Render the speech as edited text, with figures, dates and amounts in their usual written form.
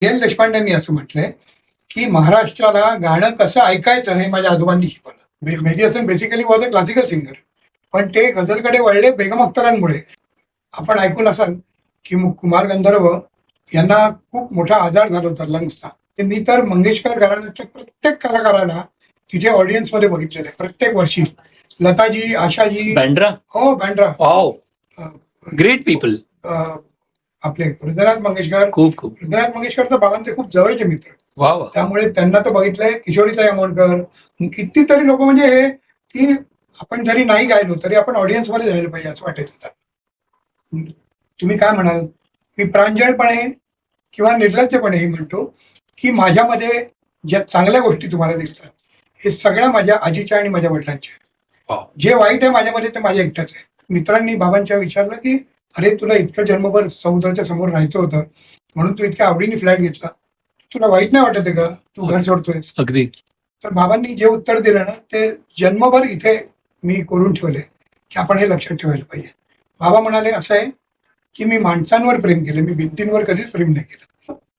L देशपांडेंनी असं म्हटलंय की महाराष्ट्राला गाणं कसं ऐकायचं हे माझ्या आजोबांनी शिकवलं. Mehdi Hassan basically was a classical singer, पण ते गझलकडे वळले बेगम अख्तरांमुळे. आपण ऐकून असाल की कुमार गंधर्व यांना खूप मोठा आजार झाला होता लंग्सचा. मी तर मंगेशकर घराण्याच्या प्रत्येक कलाकाराला तिथे ऑडियन्समध्ये बघितलेलं आहे प्रत्येक वर्षी. लताजी, आशाजी, बँड्रा, हो बँड्रा, वाव, ग्रेट पीपल. आपले हृदयनाथ मंगेशकर. खूप हृदयनाथ मंगेशकर तर बाबांचे खूप जवळचे मित्र. वाव. त्यामुळे त्यांना तर बघितलंय. किशोरीताई आमोणकर, कितीतरी लोक, म्हणजे हे की आपण जरी नाही गायलो तरी आपण ऑडियन्स मध्ये जायला पाहिजे असं वाटायचं होतं. तुम्ही काय म्हणाल? मी प्रांजळपणे किंवा निर्लज्जपणे म्हणतो की माझ्यामध्ये ज्या चांगल्या गोष्टी तुम्हाला दिसतात हे सगळ्या माझ्या आजीच्या आणि माझ्या वडिलांच्या. जे वाईट आहे माझ्यामध्ये ते माझ्या एकट्याच आहे. मित्रांनी बाबांच्या विचारलं की अरे तुला इतकं जन्मभर समुद्राच्या समोर राहायचं होतं म्हणून तू इतक्या आवडीने फ्लॅट घेतला, तुला वाईट नाही वाटत आहे का तू घर सोडतोयस? अगदी. तर बाबांनी जे उत्तर दिलं ना ते जन्मभर इथे मी करून ठेवले की आपण हे लक्षात ठेवायला पाहिजे. बाबा म्हणाले असं आहे की मी माणसांवर प्रेम केलं, मी भिंतींवर कधीच प्रेम नाही केलं.